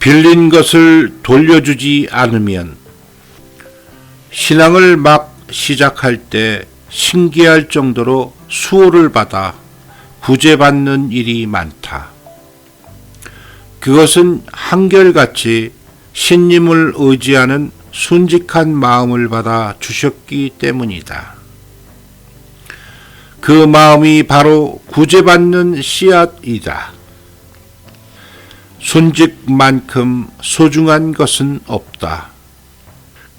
빌린 것을 돌려주지 않으면 신앙을 막 시작할 때 신기할 정도로 수호를 받아 구제받는 일이 많다. 그것은 한결같이 신님을 의지하는 순직한 마음을 받아 주셨기 때문이다. 그 마음이 바로 구제받는 씨앗이다. 순직만큼 소중한 것은 없다.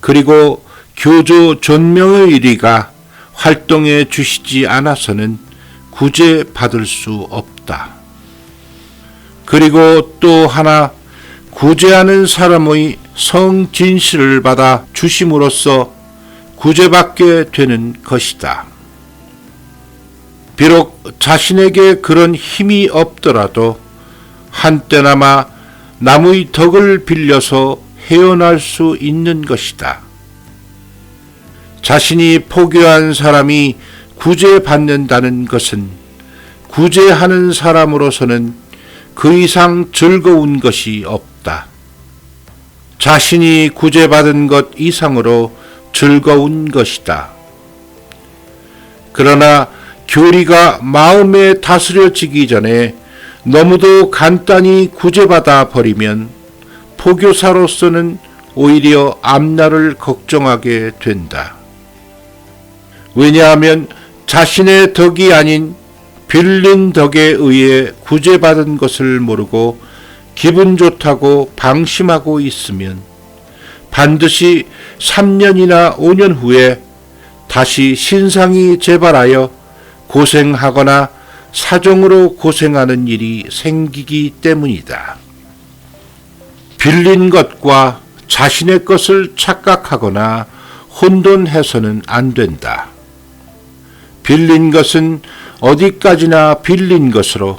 그리고 교조 존명의 일위가 활동해 주시지 않아서는 구제받을 수 없다. 그리고 또 하나 구제하는 사람의 성진실을 받아 주심으로써 구제받게 되는 것이다. 비록 자신에게 그런 힘이 없더라도 한때나마 남의 덕을 빌려서 헤어날 수 있는 것이다. 자신이 포교한 사람이 구제받는다는 것은 구제하는 사람으로서는 그 이상 즐거운 것이 없다. 자신이 구제받은 것 이상으로 즐거운 것이다. 그러나 교리가 마음에 다스려지기 전에 너무도 간단히 구제받아 버리면 포교사로서는 오히려 앞날을 걱정하게 된다. 왜냐하면 자신의 덕이 아닌 빌린 덕에 의해 구제받은 것을 모르고 기분 좋다고 방심하고 있으면 반드시 3년이나 5년 후에 다시 신상이 재발하여 고생하거나 사정으로 고생하는 일이 생기기 때문이다. 빌린 것과 자신의 것을 착각하거나 혼돈해서는 안 된다. 빌린 것은 어디까지나 빌린 것으로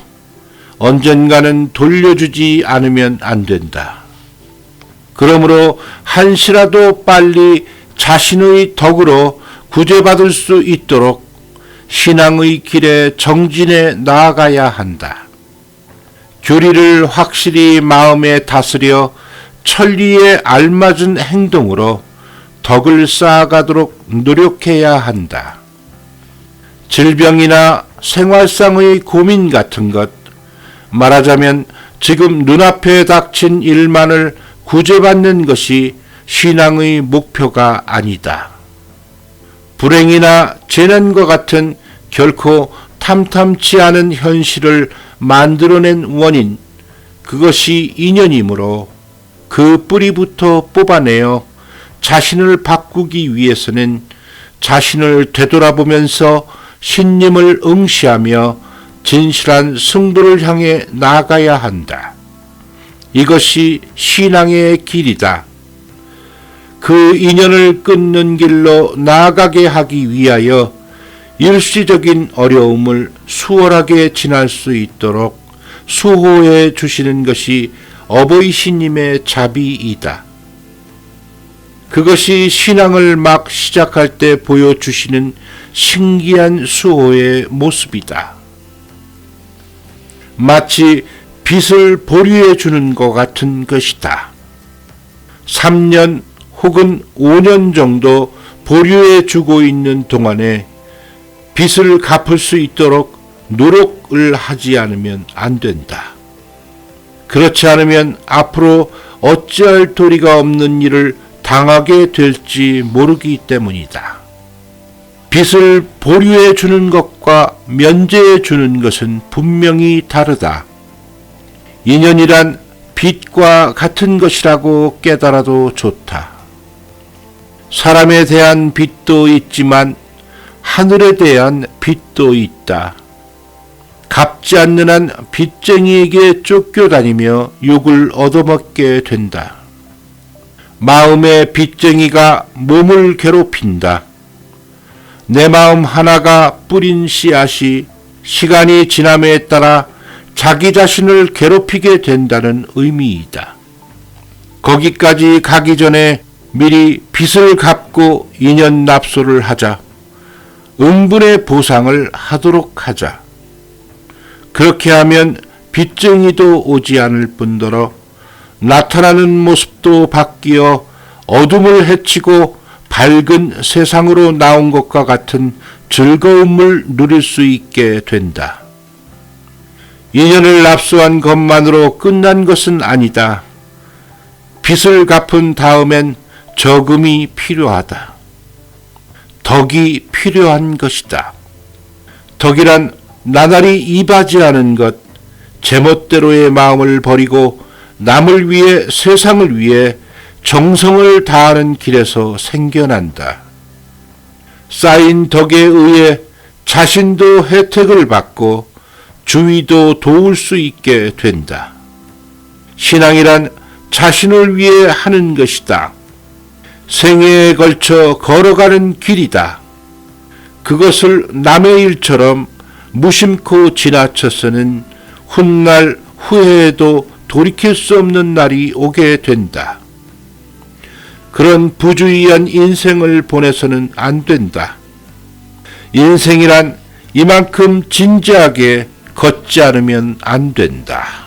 언젠가는 돌려주지 않으면 안 된다. 그러므로 한시라도 빨리 자신의 덕으로 구제받을 수 있도록 신앙의 길에 정진해 나아가야 한다. 교리를 확실히 마음에 다스려 천리에 알맞은 행동으로 덕을 쌓아가도록 노력해야 한다. 질병이나 생활상의 고민 같은 것, 말하자면 지금 눈앞에 닥친 일만을 구제받는 것이 신앙의 목표가 아니다. 불행이나 재난과 같은 결코 탐탐치 않은 현실을 만들어낸 원인, 그것이 인연이므로 그 뿌리부터 뽑아내어 자신을 바꾸기 위해서는 자신을 되돌아보면서 신님을 응시하며 진실한 승부를 향해 나아가야 한다. 이것이 신앙의 길이다. 그 인연을 끊는 길로 나아가게 하기 위하여 일시적인 어려움을 수월하게 지날 수 있도록 수호해 주시는 것이 어버이 신님의 자비이다. 그것이 신앙을 막 시작할 때 보여주시는 신기한 수호의 모습이다. 마치 빚을 보류해 주는 것 같은 것이다. 3년 혹은 5년 정도 보류해 주고 있는 동안에 빚을 갚을 수 있도록 노력을 하지 않으면 안 된다. 그렇지 않으면 앞으로 어찌할 도리가 없는 일을 당하게 될지 모르기 때문이다. 빚을 보류해 주는 것과 면제해 주는 것은 분명히 다르다. 인연이란 빚과 같은 것이라고 깨달아도 좋다. 사람에 대한 빚도 있지만 하늘에 대한 빚도 있다. 갚지 않는 한 빚쟁이에게 쫓겨다니며 욕을 얻어먹게 된다. 마음의 빚쟁이가 몸을 괴롭힌다. 내 마음 하나가 뿌린 씨앗이 시간이 지남에 따라 자기 자신을 괴롭히게 된다는 의미이다. 거기까지 가기 전에 미리 빚을 갚고 인연 납소를 하자. 응분의 보상을 하도록 하자. 그렇게 하면 빚쟁이도 오지 않을 뿐더러 나타나는 모습도 바뀌어 어둠을 헤치고 밝은 세상으로 나온 것과 같은 즐거움을 누릴 수 있게 된다. 인연을 납수한 것만으로 끝난 것은 아니다. 빚을 갚은 다음엔 저금이 필요하다. 덕이 필요한 것이다. 덕이란 나날이 이바지하는 것, 제멋대로의 마음을 버리고 남을 위해 세상을 위해 정성을 다하는 길에서 생겨난다. 쌓인 덕에 의해 자신도 혜택을 받고 주위도 도울 수 있게 된다. 신앙이란 자신을 위해 하는 것이다. 생애에 걸쳐 걸어가는 길이다. 그것을 남의 일처럼 무심코 지나쳐서는 훗날 후회해도 돌이킬 수 없는 날이 오게 된다. 그런 부주의한 인생을 보내서는 안 된다. 인생이란 이만큼 진지하게 걷지 않으면 안 된다.